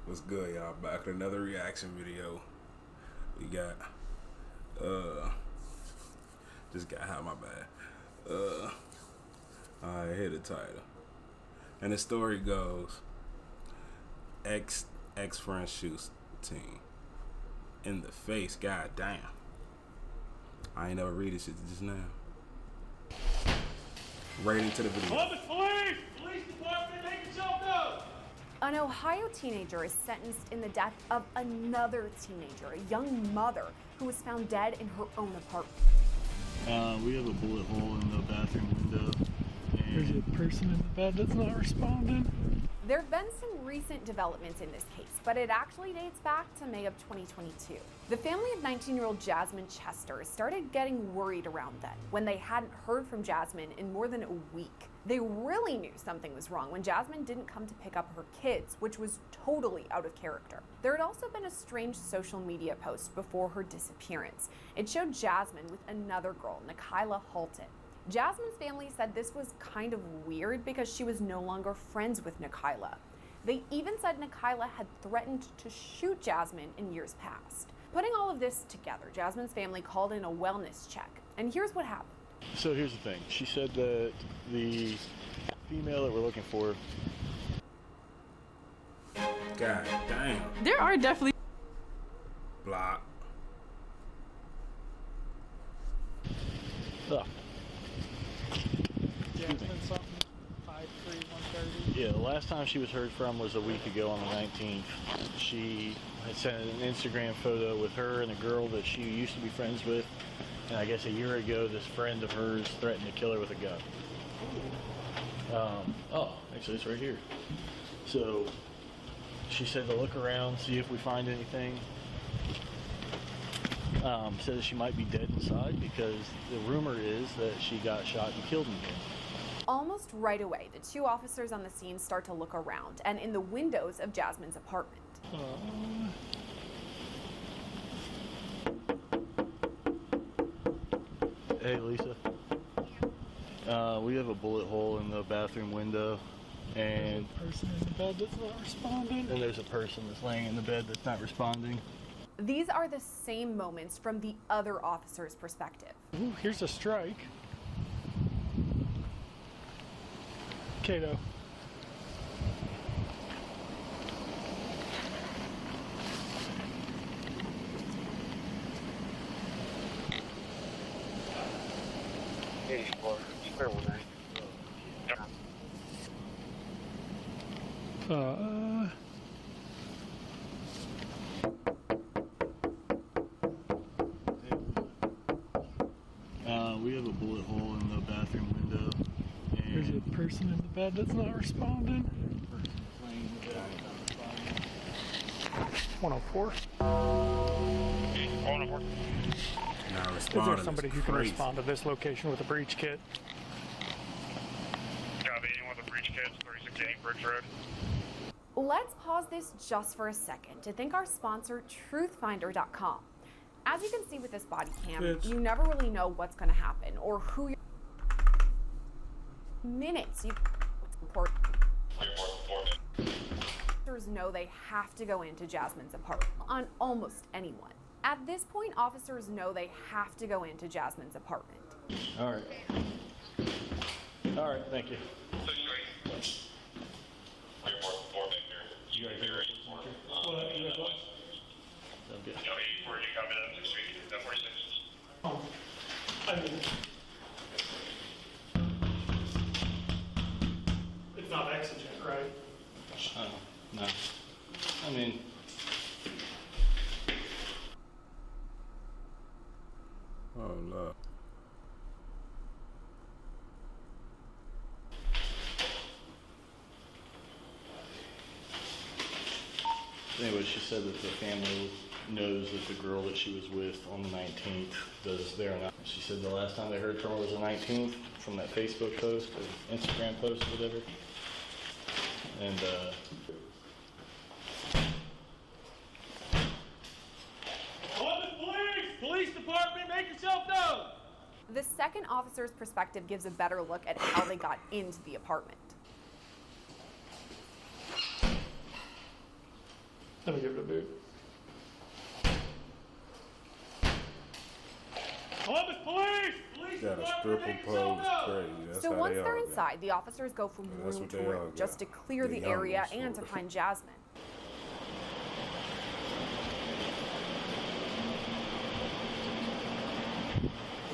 What's good, y'all? Back with another reaction video. We got just got hot, my bad. I hit the title. And the story goes, ex-friend shoots teen in the face. God damn. I ain't never read this shit just now. Right into the video. Columbus Police! Police Department, make yourself known! An Ohio teenager is sentenced in the death of another teenager, a young mother who was found dead in her own apartment. We have a bullet hole in the bathroom window. There's a person in the bed that's not responding. There have been some recent developments in this case, but it actually dates back to May of 2022. The family of 19-year-old Jasmine Chester started getting worried around then when they hadn't heard from Jasmine in more than a week. They really knew something was wrong when Jasmine didn't come to pick up her kids, which was totally out of character. There had also been a strange social media post before her disappearance. It showed Jasmine with another girl, Nikayla Halton. Jasmine's family said this was kind of weird because she was no longer friends with Nikayla. They even said Nikayla had threatened to shoot Jasmine in years past. Putting all of this together, Jasmine's family called in a wellness check, and here's what happened. So here's the thing. She said that the female that we're looking for... God damn. There are definitely... Block. Oh. Jasmine something, 53130. Yeah, the last time she was heard from was a week ago on the 19th. She had sent an Instagram photo with her and a girl that she used to be friends with. And I guess a year ago, this friend of hers threatened to kill her with a gun. Actually, it's right here. So she said to look around, see if we find anything. Says she might be dead inside because the rumor is that she got shot and killed in here. Almost right away, the two officers on the scene start to look around and in the windows of Jasmine's apartment. Hey, Lisa. We have a bullet hole in the bathroom window, and Person in the bed that's not responding. there's a person that's laying in the bed that's not responding. These are the same moments from the other officer's perspective. Ooh, here's a strike. Kato. We have a bullet hole in the bathroom window, and There's a person in the bed that's not responding. 104. Now Is responding. there somebody who can respond to this location with a breach kit? Copy, anyone with a breach kit, 3680 Bridge Road. Let's pause this just for a second to thank our sponsor, truthfinder.com. As you can see with this body cam, Bitch. you never really know what's going to happen or who you're... Minutes you report. Officers know they have to go into Jasmine's apartment on almost anyone. At this point, officers know they have to go into Jasmine's apartment. all right, thank you. You guys hear it? Okay. It's not exigent, right? No. I mean, Oh, Lord. anyway, she said that the family knows that the girl that she was with on the 19th was there. Now. She said the last time they heard from her was the 19th from that Facebook post or Instagram post or whatever. And Columbus Police! Police Department, make yourself known! The second officer's perspective gives a better look at how they got into the apartment. Let me give it a boot. Columbus Police! Police Got a department, stripper make yourself pose, known! crazy. That's So how once they they're all get. inside, the officers go from That's room what to they all room get. just to clear The the area youngest and to sort of. find Jasmine.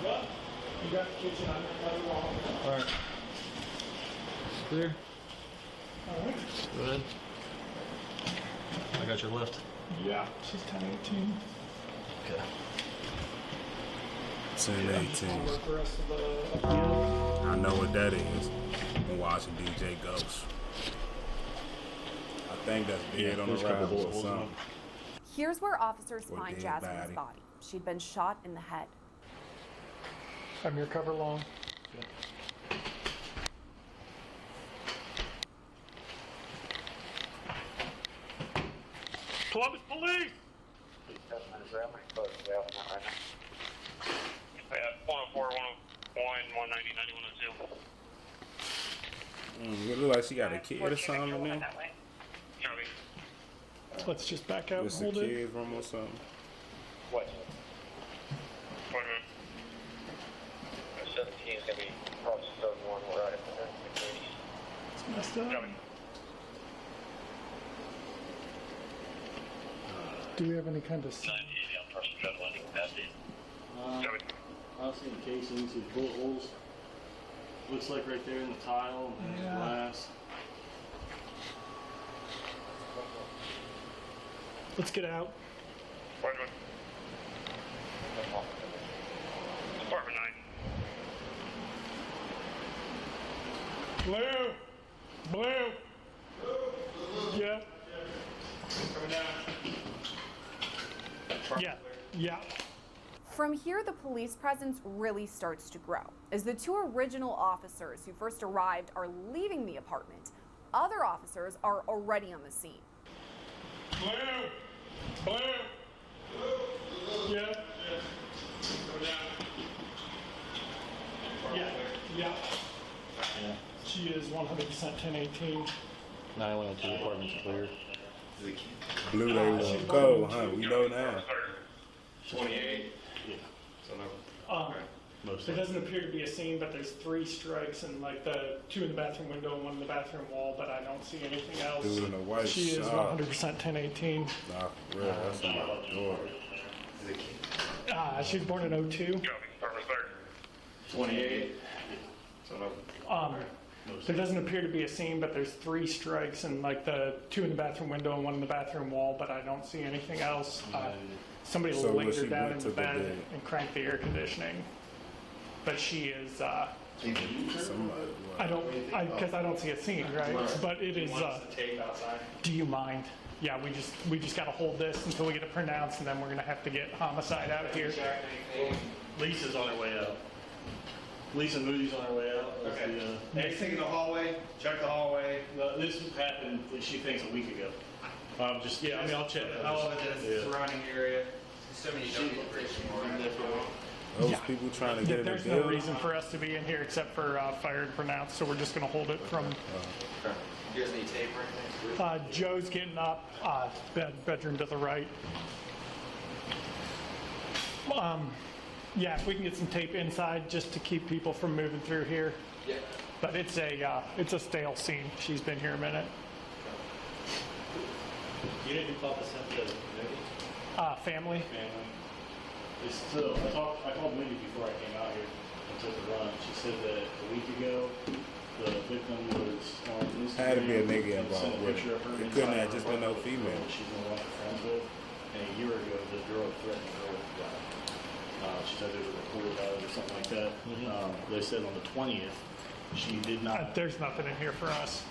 You got the kitchen under the wall. Alright. Clear? Alright. Go ahead. I got your lift. Yeah, she's 1018. Okay. 10-18. Work the rest of the appeal. I know what that is. I'm watching DJ Ghost. I think that's dead on the there's a couple rifle bullet or holes in something. Here's where officers Or find dead Jasmine's body. body. She'd been shot in the head. I'm your cover long. Columbus Police! Yeah, 104, 101, 190, 9102. It look like she got a kid or something in there. Copy. Let's just back out and Just a hold it. kid's room or something. What? Wait a minute. 17 is going to be across the third one. We're right at the It's messed up. Copy. Do we have any kind of... 980 on Trust Jet landing capacity. Copy. I was seeing casings with bullet holes. Looks like right there in the tile and Yeah. glass. Let's get out. Wait a minute. Department 9. Blue! Blue! Yeah. Coming down. Yeah. Yeah. From here, the police presence really starts to grow. As the two original officers who first arrived are leaving the apartment, other officers are already on the scene. Blue! Blue! Yeah. Coming down. Yeah. Yeah. Yeah. She is 100% 1018. 912 apartment's clear. Blue, they look cold, huh? We know now. 28. Yeah. Most There of it. doesn't appear to be a scene, but there's 3 strikes and like the 2 in the bathroom window and 1 in the bathroom wall, but I don't see anything else. Dude in a white She is shot. 100% 1018. Nah, for real, that's my daughter. She was born in 02. Copy. Department 3rd. 28. There doesn't appear to be a scene, but there's 3 strikes and like the 2 in the bathroom window and 1 in the bathroom wall, but I don't see anything else. Somebody So laid when her she down went in to the the bed bed. and cranked the air conditioning. But she is, Somebody, because I don't see a scene, right? But it is, Tape outside. do you mind? Yeah, we just gotta hold this until we get it pronounced and then we're gonna have to get homicide out here. Lisa's on her way out. Lisa and Moody's on her way out. That's Okay. the, Anything in the hallway? Check the hallway. this happened, she thinks, a week ago. Yeah, I mean, I'll check. How long is the surrounding area? So many those people trying to get in the There's no building. reason for us to be in here except for fire to pronounce, so we're just gonna hold it from, You guys need tape or anything? Joe's getting up, bedroom to the right. Yeah, if we can get some tape inside just to keep people from moving through here. Yeah. But it's a stale scene. She's been here a minute. You didn't call this up to Nikki? Family. Family. It's still, I called Mindy before I came out here and took a run. She said that a week ago, the victim was on Instagram. Had to be a nigga and sent involved a with picture it. of her It inside couldn't her have just been no apartment female. that she's been watching friends with. And a year ago, the girl threatened her with a gun. She said there was a report about it or something like that. They said on the 20th, she did not. There's nothing in here for us.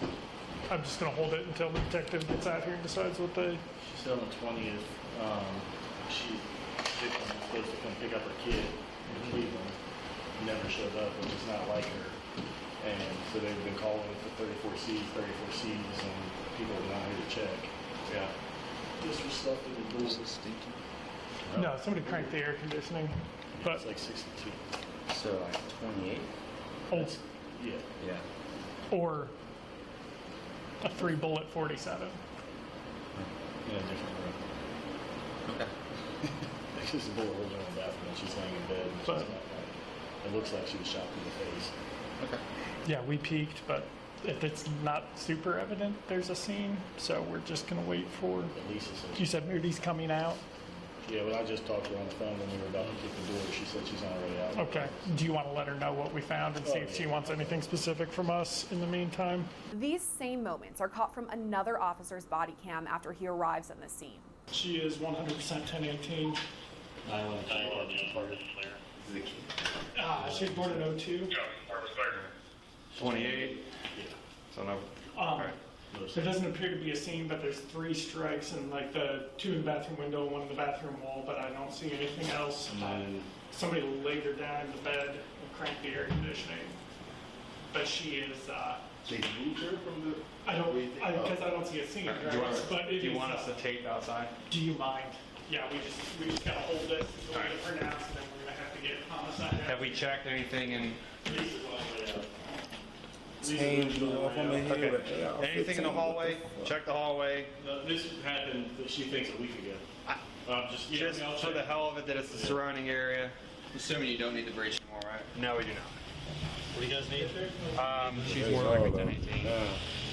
I'm just gonna hold it until the detective gets out here and decides what they. She said on the 20th, she was supposed to come pick up her kid in Cleveland. Never showed up. It was not like her. And so they've been calling for 34Cs, and people are not here to check. Yeah. Disrespected the rules. No, somebody cranked the air conditioning, but It's like 62. So like 28? old Yeah. Yeah. or a 3-bullet 47. In a different Okay. There's just a bullet holes in her bathroom and she's laying in bed. And she's But- got, like, it looks like she was shot through the face. Okay. Yeah, we peeked, but if it's not super evident, there's a scene. So we're just gonna wait for. At least it's You said Moody's coming out. Yeah, well, I just talked to her on the phone when we were about to kick the door. She said she's already out. Okay. Do you want to let her know what we found and see if she wants anything specific from us in the meantime? These same moments are caught from another officer's body cam after he arrives on the scene. She is 100% 1018. 912 target. She was born in 02. 28. Yeah. So no. There doesn't appear to be a scene, but there's 3 strikes and like the 2 in the bathroom window, 1 in the bathroom wall, but I don't see anything else. And then Somebody laid her down in the bed and cranked the air conditioning. But she is, They moved her from the. because I don't see a scene, right? But Do it you is, want us to tape outside? do you mind? Yeah, we just gotta hold this until we get pronounced, and then we're gonna have to get homicide. Have we checked anything in? Change off on the head. Okay. Anything in the hallway? Check the hallway. no, this happened, she thinks, a week ago. Just for the hell of it, that it's the surrounding area. Assuming you don't need the breach anymore, right? No, we do not. What do you guys need? She's more likely 1018.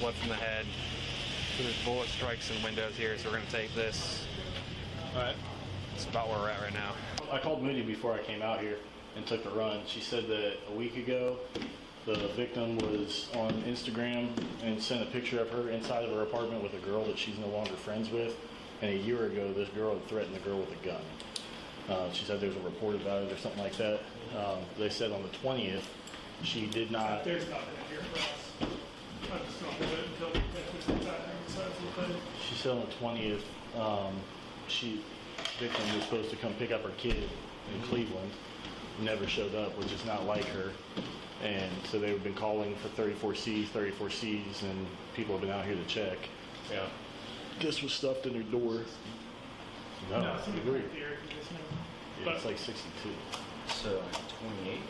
One from the head. So there's bullet strikes in windows here, so we're gonna take this. Alright. That's about where we're at right now. I called Moody before I came out here and took a run. She said that a week ago, the victim was on Instagram and sent a picture of her inside of her apartment with a girl that she's no longer friends with. And a year ago, this girl had threatened the girl with a gun. She said there was a report about it or something like that. They said on the 20th, she did not. There's nothing in here for us. I'm just gonna hold it until we get this bathroom besides the thing. She said on the 20th, victim was supposed to come pick up her kid in Cleveland. Never showed up, which is not like her. And so they've been calling for 34Cs, and people have been out here to check. Yeah. This was stuffed in her door. No, No, it's in the agreed. air conditioning. Yeah, it's like 62. So 28.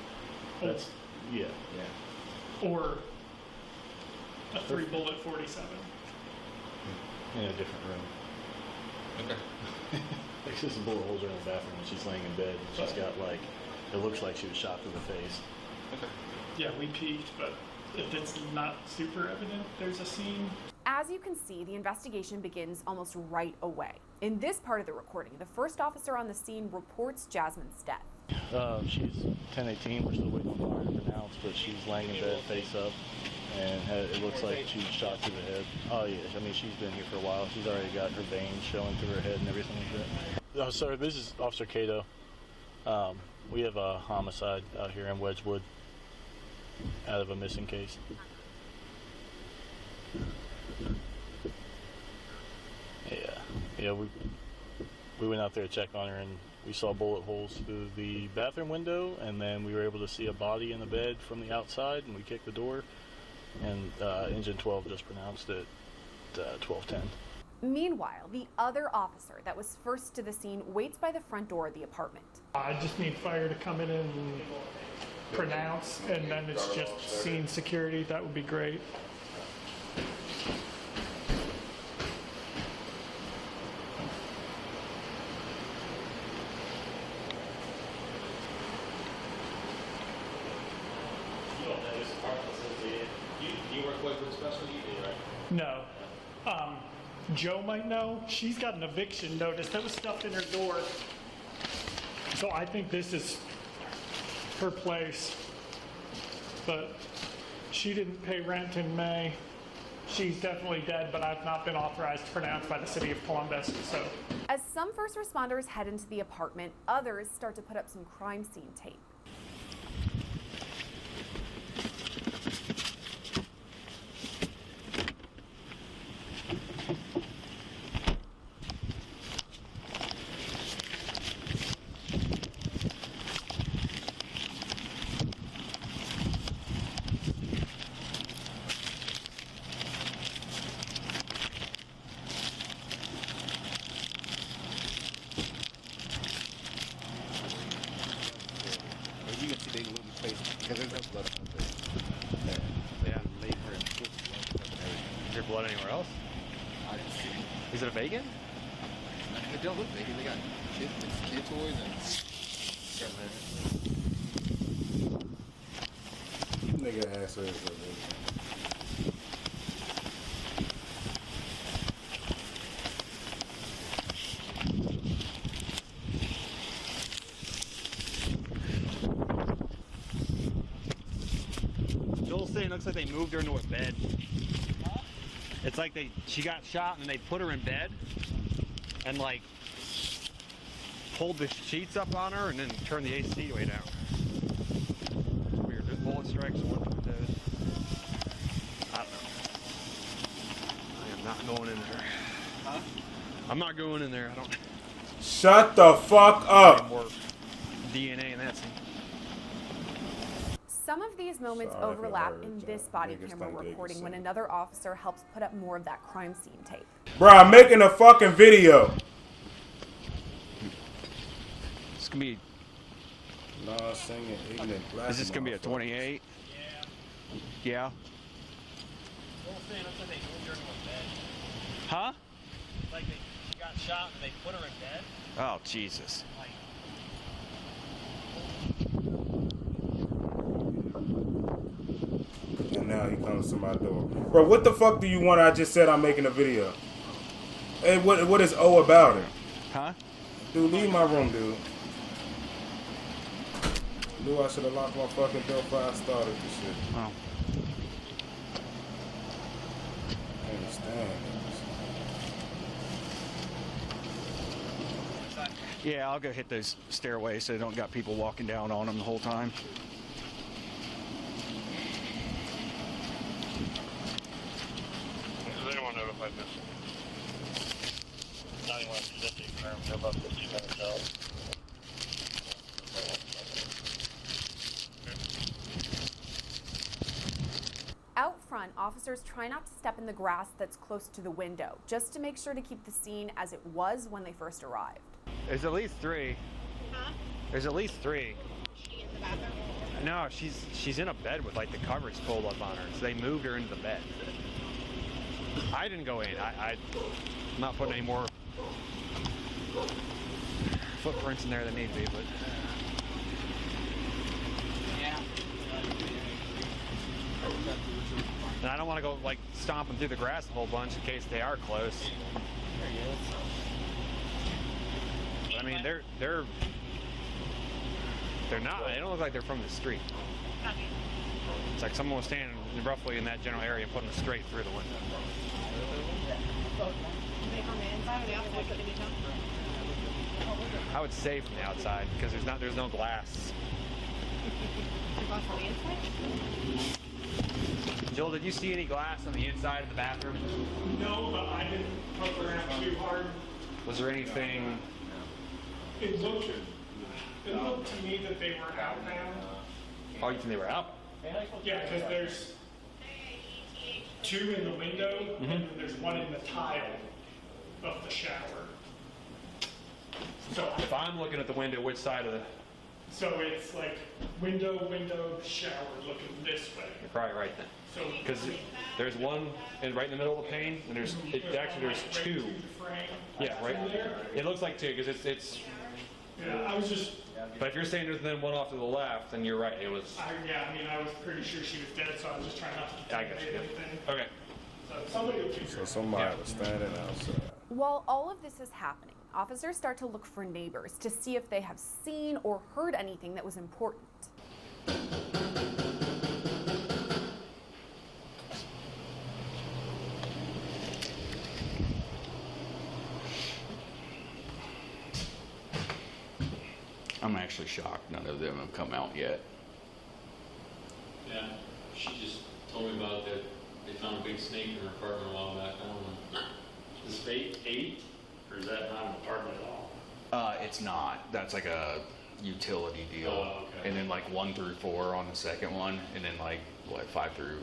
That's, yeah. Or a 3-bullet 47. In a different room. Okay. There's just bullet holes in her bathroom and she's laying in bed. She's got like, it looks like she was shot through the face. Yeah, we peeked, but if it's not super evident, there's a scene. As you can see, the investigation begins almost right away. In this part of the recording, the first officer on the scene reports Jasmine's death. She's 1018. We're still waiting on the fire to pronounce, but she's laying in bed face up, and it looks like she was shot through the head. Oh yeah, I mean she's been here for a while. She's already got her veins showing through her head and everything like that. Oh, sir, this is Officer Cato. We have a homicide out here in Wedgwood, out of a missing case. Yeah, we went out there to check on her, and we saw bullet holes through the bathroom window, and then we were able to see a body in the bed from the outside, and we kicked the door, and Engine 12 just pronounced it 1210. Meanwhile, the other officer that was first to the scene waits by the front door of the apartment. I just need fire to come in and pronounce, and then it's just scene security. That would be great. You work with Special, you do, right? No. Joe might know. She's got an eviction notice that was stuffed in her door. So I think this is her place. But she didn't pay rent in May. She's definitely dead, but I've not been authorized to pronounce by the city of Columbus, so. As some first responders head into the apartment, others start to put up some crime scene tape. You can see they little face because there's no blood on her face. Yeah. Laid her in kids and everything. Is there blood anywhere else? I didn't see. Is it a bacon? They don't look big. They got kid toys and... Nigga ass is Joel's saying it looks like they moved her into a bed. Huh? It's like she got shot and they put her in bed and like pulled the sheets up on her and then turned the AC way down. Weird. There's bullet strikes, one from the toes. I don't know. I am not going in there. Huh? I'm not going in there. I don't. Shut the fuck up. More DNA and that scene. Some of these moments overlap in this body camera recording when another officer helps put up more of that crime scene tape. Bro, I'm making a fucking video. It's gonna be. No, singing ignorant black. Is this gonna be a 28? Yeah. Huh? Like she got shot and they put her in bed. Oh Jesus. And now he comes to my door. Bro, what the fuck do you want? I just said I'm making a video. Hey, what is O about it? Huh? Dude, leave my room, dude. Knew I should have locked my fucking door before I started this shit. Oh. I can't stand this. Yeah, I'll go hit those stairways so they don't got people walking down on them the whole time. Does anyone notified missing? 9150, they're about 15 minutes out. Out front, officers try not to step in the grass that's close to the window, just to make sure to keep the scene as it was when they first arrived. There's at least 3. Huh? There's at least 3. Is she in the bathroom? No, she's in a bed with like the covers pulled up on her, so they moved her into the bed. I didn't go in. I'm not putting any more footprints in there than need to be, but. Yeah. And I don't want to go like stomping through the grass a whole bunch in case they are close. I mean, they're not. They don't look like they're from the street. It's like someone was standing roughly in that general area and putting them straight through the window. I would say from the outside because there's no glass. Joel, did you see any glass on the inside of the bathroom? No, but I didn't poke around too hard. Was there anything? It looked to me that they were outbound. Oh, you think they were out? Yeah, because there's 2 in the window, and then there's 1 in the tile of the shower. So If I'm looking at the window, which side of the? So it's like window, shower, looking this way. You're probably right then. So Because there's one right in the middle of the pane, and there's 2. Yeah, right. It looks like 2 because it's. Yeah, I was just. But if you're saying there's then one off to the left, then you're right. It was. I was pretty sure she was dead, so I was just trying not to I got you. contaminate anything. Okay. So somebody will keep So somebody was standing outside. While all of this is happening, officers start to look for neighbors to see if they have seen or heard anything that was important. I'm actually shocked none of them have come out yet. Yeah, she just told me about that. They found a big snake in her apartment a while back. I don't know. Is this 8? Or is that not an apartment at all? It's not. That's like a utility deal. Oh, okay. And then like 1 through 4 on the second one, and then like 5 through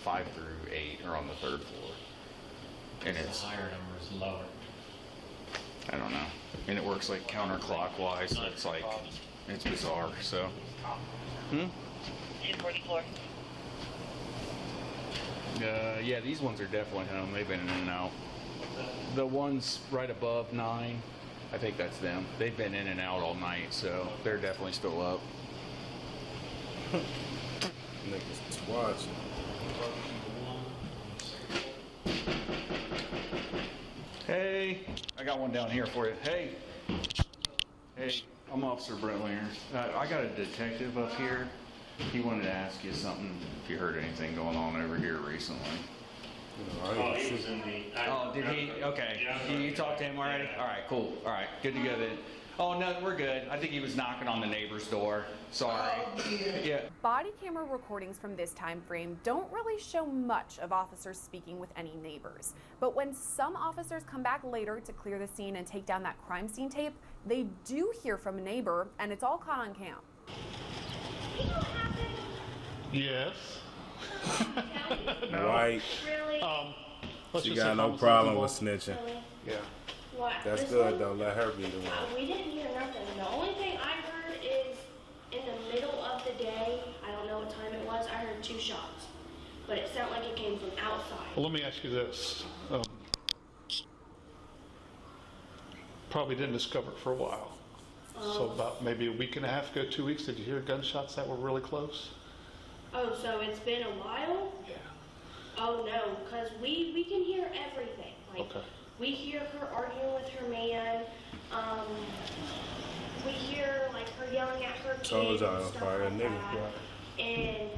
8 are on the 3rd floor. And The it's higher number is lower. I don't know. And it works like counterclockwise. So it's like it's bizarre. So. Hmm. 4th floor. Yeah, these ones are definitely home. They've been in and out. The ones right above 9 I think that's them. They've been in and out all night, so they're definitely still up. Niggas watching. Hey, I got one down here for you. Hey, I'm Officer Brent Linger. I got a detective up here. He wanted to ask you something, if you heard anything going on over here recently. Oh, he was in the. Oh, did he? Okay. You talked to him already? All right, cool. All right, good to go then. Oh, no, we're good. I think he was knocking on the neighbor's door. Sorry. Yeah. Body camera recordings from this time frame don't really show much of officers speaking with any neighbors. But when some officers come back later to clear the scene and take down that crime scene tape, they do hear from a neighbor, and it's all caught on cam. Yes. Right. Really? She got no problem with snitching. Yeah. What? That's This good one? though. Let her be the one. We didn't hear nothing. The only thing I heard is in the middle of the day, I don't know what time it was, I heard 2 shots. But it sounded like it came from outside. Well, let me ask you this. Probably didn't discover it for a while. So about maybe a week and a half ago, 2 weeks, did you hear gunshots that were really close? Oh, so it's been a while? Yeah. Oh no, because we can hear everything. Like, Okay. we hear her arguing with her man. We hear like her yelling at her Told kids y'all and I'm stuff probably a like nigga. that. And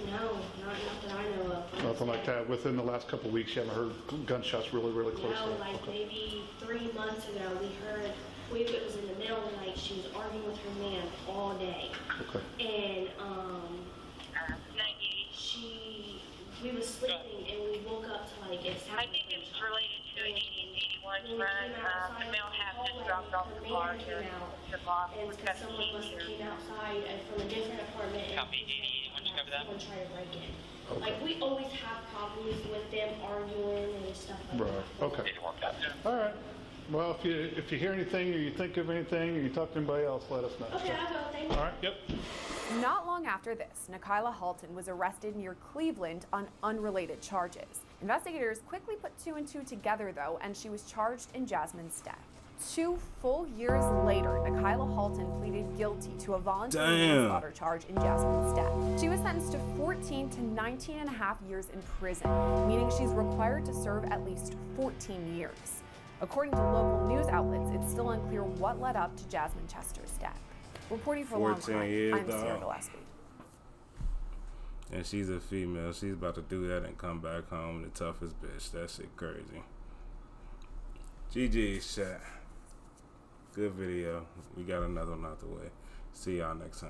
no, not that I know of. Nothing like that. Within the last couple of weeks, you haven't heard gunshots really, really close? No, there? like Okay. maybe 3 months ago, we heard. It was in the middle of the night. She was arguing with her man all day. Okay. And we was sleeping and we woke up to like it sounded. I think it's related to an 81 run. The male has just dropped off the car here. The boss And was because someone must have came outside from a different apartment and Copy 81, you cover that? someone tried to break in. Okay. Like we always have problems with them arguing and stuff like Right. that. Okay. All right. Well, if you hear anything or you think of anything or you talk to anybody else, let us know. Okay, I will. Thank you. All right. Yep. Not long after this, Nikayla Halton was arrested near Cleveland on unrelated charges. Investigators quickly put 2 and 2 together, though, and she was charged in Jasmine's death. 2 full years later, Nikayla Halton pleaded guilty to a voluntary manslaughter charge in Jasmine's death. She was sentenced to 14 to 19 and a half years in prison, meaning she's required to serve at least 14 years. According to local news outlets, it's still unclear what led up to Jasmine Chester's death. Reporting for Long 14 Crime, years, I'm Sarah dog. Gillespie. And she's a female. She's about to do that and come back home the toughest bitch. That shit crazy. GG's chat. Good video. We got another one out the way. See y'all next time.